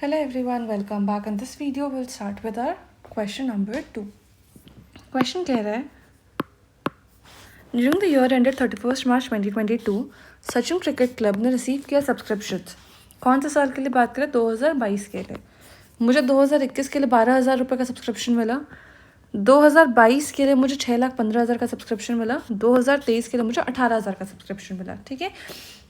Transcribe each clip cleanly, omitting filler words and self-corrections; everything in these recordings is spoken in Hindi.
Hello everyone, welcome back. In this video, we'll start with our question number 2. Question कह रहा है During the year ended 31st March 2022, Sachin cricket club ने रिसीव किया सब्सक्रिप्शंस. कौन से साल के लिए बात करें? 2022 के लिए. मुझे 2021 के लिए 12,000 रुपये का सब्सक्रिप्शन मिला. 2022 के लिए मुझे 6,15,000 का सब्सक्रिप्शन मिला. 2023 के लिए मुझे 18,000 का सब्सक्रिप्शन मिला. ठीक है,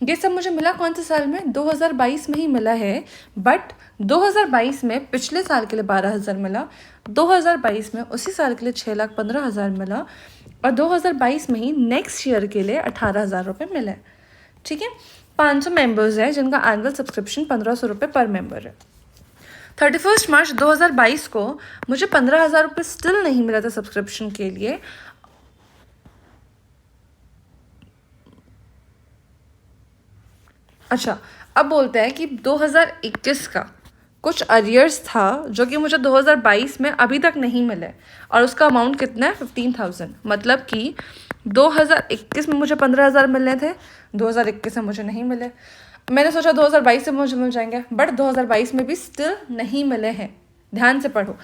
ये सब मुझे मिला कौन से साल में? 2022 में ही मिला है. बट 2022 में पिछले साल के लिए 12,000 मिला, 2022 में उसी साल के लिए 6,15,000 मिला और 2022 में ही नेक्स्ट ईयर के लिए 18,000 रुपये मिले. ठीक है, 500 मेंबर्स हैं जिनका एनुअल सब्सक्रिप्शन 1,500 रुपये पर मेंबर है. 31 मार्च 2022 को मुझे 15,000 रुपये स्टिल नहीं मिला था सब्सक्रिप्शन के लिए. अच्छा, अब बोलते हैं कि 2021 का कुछ अरियर्स था जो कि मुझे 2022 में अभी तक नहीं मिले और उसका अमाउंट कितना है? 15,000. मतलब कि 2021 में मुझे 15,000 मिलने थे, 2021 में मुझे नहीं मिले. मैंने सोचा 2022 से मुझे मिल जाएंगे, बट 2022 में भी स्टिल नहीं मिले हैं. ध्यान से पढ़ो.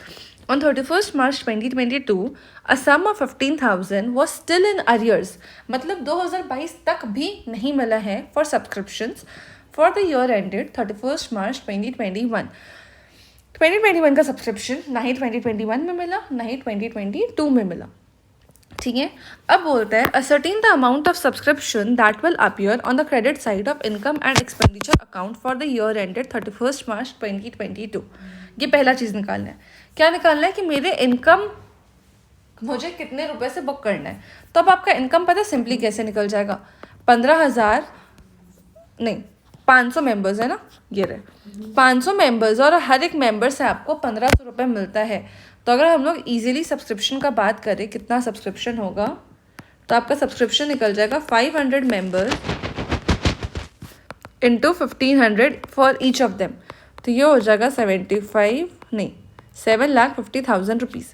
On 31st March 2022, a sum of 15,000 was still in arrears. मतलब 2022 तक भी नहीं मिला है for subscriptions for the year ended 31st March 2021. 2021 का सब्सक्रिप्शन ना ही 2021 में मिला ना ही 2022 में मिला. ठीक है, अब बोलते हैं ascertain the amount of subscription that will appear on the credit side of income and expenditure account for the year ended 31st March 2022. ये पहला चीज़ निकालना है. क्या निकालना है? कि मेरे इनकम मुझे कितने रुपए से बुक करना है. तो अब आपका इनकम पता सिंपली कैसे निकल जाएगा? 15,000 नहीं, 500 मेंबर्स है ना, ये रहे 500 मेंबर्स और हर एक मेंबर से आपको 1,500 रुपये मिलता है. तो अगर हम लोग इजीली सब्सक्रिप्शन का बात करें, कितना सब्सक्रिप्शन होगा, तो आपका सब्सक्रिप्शन निकल जाएगा 500 members into 1,500 for each of them. तो ये हो जाएगा 7,50,000 रुपीज़.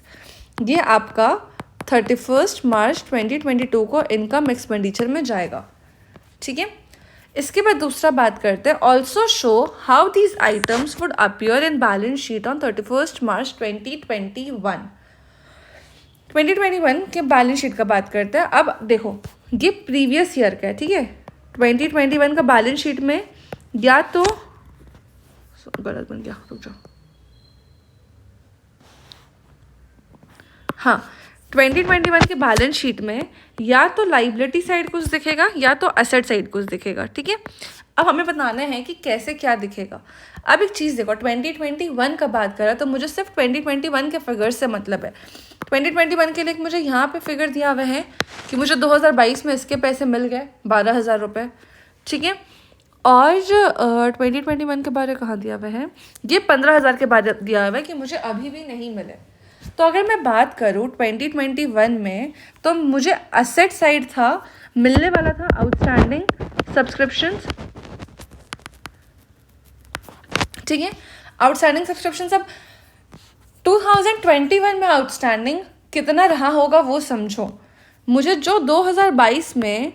ये आपका 31 मार्च 2022 को इनकम एक्सपेंडिचर में जाएगा. ठीक है, इसके बाद दूसरा बात करते हैं. Also show how these items would appear in balance sheet on 31 मार्च 2021. 2021 के बैलेंस शीट का बात करते हैं. अब देखो, ये प्रीवियस ईयर का है. ठीक है, 2021 का बैलेंस शीट में या तो गलत बन गया, रुक जाओ. हाँ, 2021 के बैलेंस शीट में या तो लाइबिलिटी साइड कुछ दिखेगा या तो एसेट साइड कुछ दिखेगा. ठीक है, अब हमें बताना है कि कैसे क्या दिखेगा. अब एक चीज़ देखो, 2021 का बात करा तो मुझे सिर्फ 2021 के फिगर से मतलब है. 2021 के लिए मुझे यहाँ पे फिगर दिया हुआ है कि मुझे 2022 में इसके पैसे मिल गए 12,000 रुपये. ठीक है, और 2021 के बारे कहाँ दिया हुआ है? ये 15,000 के बारे दिया हुआ है कि मुझे अभी भी नहीं मिले. तो अगर मैं बात करूँ 2021 में, तो मुझे असेट साइड था, मिलने वाला था आउटस्टैंडिंग सब्सक्रिप्शंस. ठीक है, आउटस्टैंडिंग सब्सक्रिप्शंस. अब 2021 में आउटस्टैंडिंग कितना रहा होगा वो समझो. मुझे जो 2022 में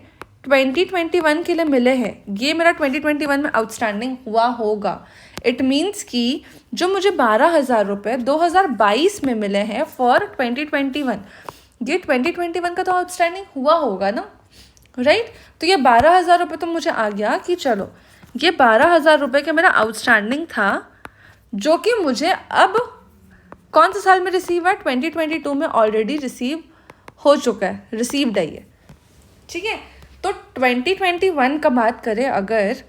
2021 के लिए मिले हैं, ये मेरा 2021 में आउटस्टैंडिंग हुआ होगा. इट मीन्स कि जो मुझे 12,000 रुपये 2022 में मिले हैं फॉर 2021, ये 2021 का तो आउटस्टैंडिंग हुआ होगा ना, राइट. तो ये 12,000 रुपये तो मुझे आ गया कि चलो ये 12,000 रुपये का मेरा आउटस्टैंडिंग था, जो कि मुझे अब कौन से साल में रिसीव है? 2022 में ऑलरेडी रिसीव हो चुका है, रिसीव्ड है ये. ठीक है, तो 2021 का बात करें अगर,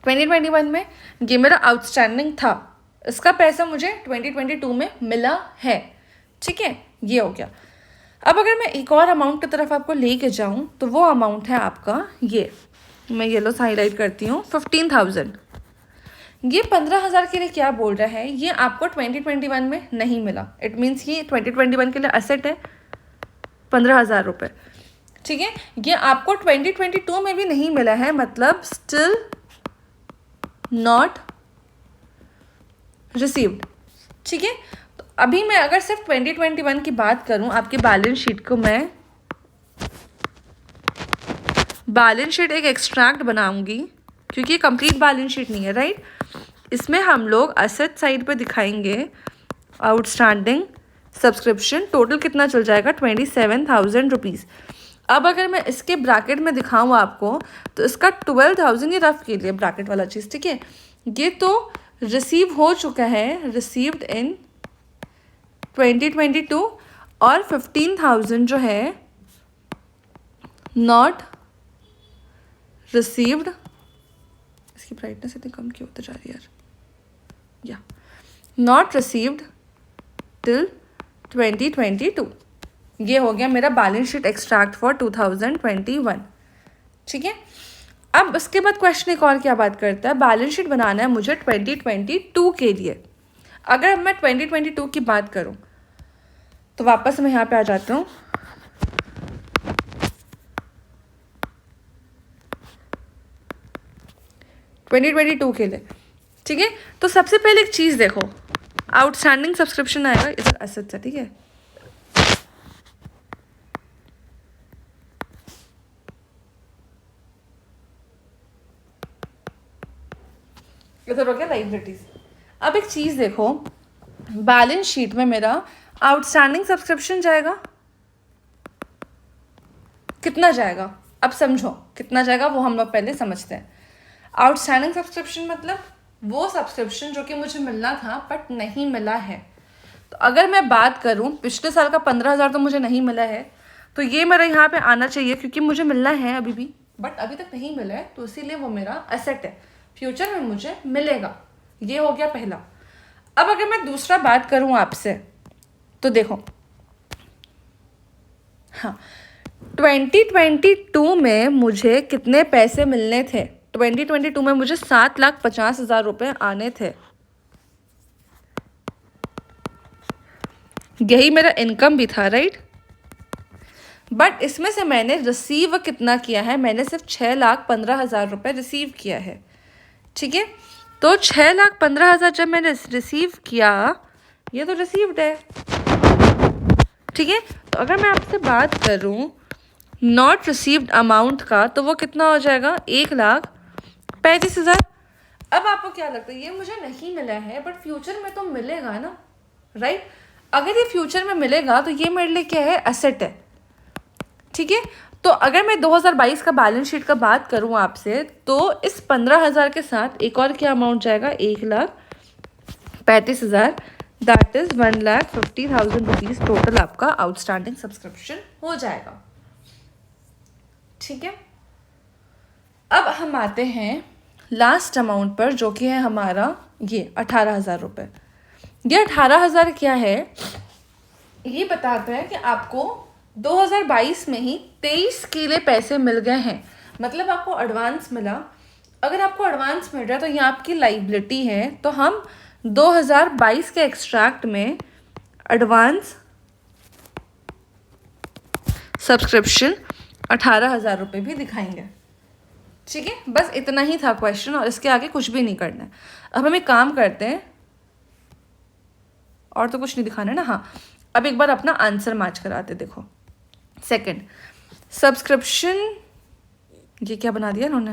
2021 में ये मेरा आउटस्टैंडिंग था, इसका पैसा मुझे 2022 में मिला है. ठीक है, ये हो गया. अब अगर मैं एक और अमाउंट की तरफ आपको लेके जाऊं तो वो अमाउंट है आपका, ये मैं येलो से हाईलाइट करती हूँ, 15,000. ये 15,000 के लिए क्या बोल रहा है? ये आपको 2021 में नहीं मिला. इट मीन्स ये 2021 के लिए असेट है 15,000 रुपये. ठीक है, ये आपको 2022 में भी नहीं मिला है, मतलब स्टिल नॉट रिसीव्ड. ठीक है, तो अभी मैं अगर सिर्फ 2021 की बात करूं, आपके बैलेंस शीट को मैं बैलेंस शीट एक एक्सट्रैक्ट बनाऊंगी क्योंकि ये कंप्लीट बैलेंस शीट नहीं है, राइट. इसमें हम लोग असेट साइड पे दिखाएंगे आउटस्टैंडिंग सब्सक्रिप्शन टोटल कितना चल जाएगा 27,000 रुपीज़। अब अगर मैं इसके ब्रैकेट में दिखाऊँ आपको तो इसका 12,000 ये रफ के लिए ब्रैकेट वाला चीज़, ठीक है। ये तो रिसीव हो चुका है, रिसीव्ड इन 2022, और 15,000 जो है नॉट रिसीव्ड। इसकी ब्राइटनेस इतनी कम क्यों होती जा रही है यार, या नॉट रिसीव्ड टिल 2022। ये हो गया मेरा बैलेंस शीट एक्सट्रैक्ट फॉर 2021, ठीक है। अब उसके बाद क्वेश्चन एक और क्या बात करता है, बैलेंस शीट बनाना है मुझे 2022 के लिए। अगर मैं 2022 की बात करूं तो वापस मैं यहाँ पे आ जाता हूँ। ट्वेंटी 2022 के लिए, ठीक है। तो सबसे पहले एक चीज़ देखो, आउटस्टैंडिंग सब्सक्रिप्शन आएगा, इधर एसेट्स है, ठीक है। इधर हो गया लाइबिलिटीज। अब एक चीज़ देखो, बैलेंस शीट में मेरा आउटस्टैंडिंग सब्सक्रिप्शन जाएगा, कितना जाएगा, अब समझो कितना जाएगा वो हम लोग पहले समझते हैं। आउटस्टैंडिंग सब्सक्रिप्शन मतलब वो सब्सक्रिप्शन जो कि मुझे मिलना था बट नहीं मिला है। तो अगर मैं बात करूं पिछले साल का 15,000 तो मुझे नहीं मिला है, तो ये मेरा यहाँ पे आना चाहिए क्योंकि मुझे मिलना है अभी भी, बट अभी तक नहीं मिला है, तो इसीलिए वो मेरा एसेट है, फ्यूचर में मुझे मिलेगा। ये हो गया पहला। अब अगर मैं दूसरा बात करूं आपसे तो देखो, हाँ 2022 में मुझे कितने पैसे मिलने थे, 2022 में मुझे 7,50,000 रुपये आने थे। यही मेरा इनकम भी था, राइट। बट इसमें से मैंने रिसीव कितना किया है, मैंने सिर्फ 6,15,000 रुपये रिसीव किया है, ठीक है। तो 6,15,000 जब मैंने रिसीव किया, ये तो रिसीव्ड है, ठीक है। तो अगर मैं आपसे बात करूं नॉट रिसीव्ड अमाउंट का, तो वो कितना हो जाएगा, 1,35,000। अब आपको क्या लगता है, ये मुझे नहीं मिला है बट फ्यूचर में तो मिलेगा ना, राइट। अगर ये फ्यूचर में मिलेगा तो ये मेरे लिए क्या है, एसेट है, ठीक है। तो अगर मैं 2022 का बैलेंस शीट का बात करूं आपसे, तो इस 15,000 के साथ एक और क्या अमाउंट जाएगा, 1,35,000, दैट इज 1,50,000 रुपीज़ टोटल आपका आउटस्टैंडिंग सब्सक्रिप्शन हो जाएगा, ठीक है। अब हम आते हैं लास्ट अमाउंट पर जो कि है हमारा ये 18,000 रुपये। ये 18,000 क्या है, ये बताता है कि आपको 2022 में ही 23 के लिए पैसे मिल गए हैं, मतलब आपको एडवांस मिला। अगर आपको एडवांस मिल रहा है तो ये आपकी लाइबिलिटी है, तो हम 2022 के एक्सट्रैक्ट में एडवांस सब्सक्रिप्शन 18,000 रुपये भी दिखाएंगे, ठीक है। बस इतना ही था क्वेश्चन, और इसके आगे कुछ भी नहीं करना है। अब हम एक काम करते हैं, और तो कुछ नहीं दिखाना है ना, हाँ अब एक बार अपना आंसर मैच कराते। देखो सेकंड सब्सक्रिप्शन, ये क्या बना दिया इन्होंने,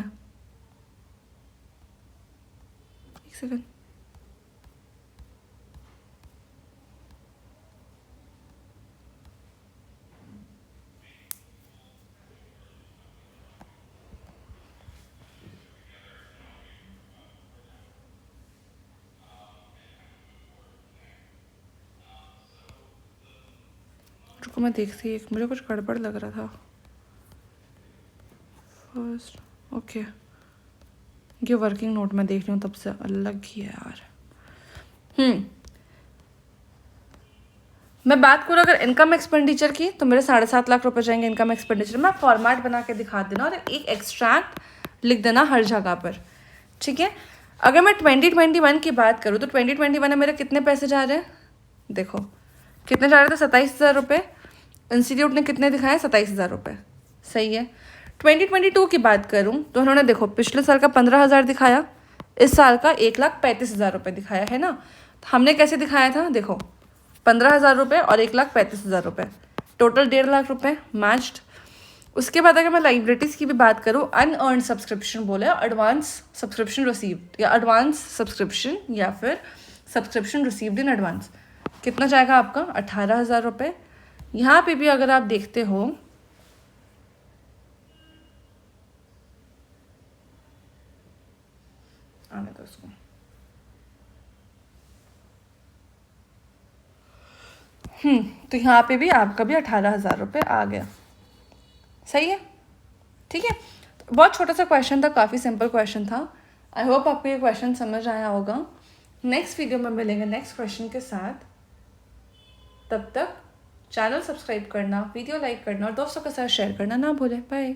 एक सेकंड, रुको मैं देखती, एक मुझे कुछ गड़बड़ लग रहा था। फर्स्ट ओके, ये वर्किंग नोट में देख रही हूँ तब से अलग ही है यार। मैं बात करूँ अगर इनकम एक्सपेंडिचर की, तो मेरे 7.5 लाख रुपए जाएंगे इनकम एक्सपेंडिचर में। फॉर्मेट बना के दिखा देना और एक एक्सट्रैक्ट लिख देना हर जगह पर, ठीक है। अगर मैं 2021 की बात करूँ तो 2021 में मेरे कितने पैसे जा रहे हैं, देखो कितने जा रहे थे, 27,000 रुपये। इंस्टीट्यूट ने कितने दिखाए, 27,000 रुपये, सही है। 2022 की बात करूँ तो उन्होंने देखो पिछले साल का 15,000 दिखाया, इस साल का 1,35,000 रुपये दिखाया है ना। तो हमने कैसे दिखाया था, देखो 15,000 रुपये और 1,35,000 रुपये, टोटल 1.5 लाख रुपये मैच्ड। उसके बाद अगर मैं लाइब्रेरीज़ की भी बात करूँ, अनअर्न सब्सक्रिप्शन बोले, एडवांस सब्सक्रिप्शन रिसीव्ड या एडवांस सब्सक्रिप्शन या फिर सब्सक्रिप्शन रिसीव्ड इन एडवांस, कितना जाएगा आपका? 18,000 रुपये। यहाँ पे भी अगर आप देखते हो, आने दो इसको, तो यहाँ पे भी आपका भी 18,000 रुपये आ गया। सही है, ठीक है। बहुत छोटा सा क्वेश्चन था, काफ़ी सिंपल क्वेश्चन था। आई होप आपको ये क्वेश्चन समझ आया होगा। नेक्स्ट वीडियो में मिलेंगे नेक्स्ट क्वेश्चन के साथ। तब तक चैनल सब्सक्राइब करना, वीडियो लाइक करना और दोस्तों के साथ शेयर करना ना भूलें। बाय।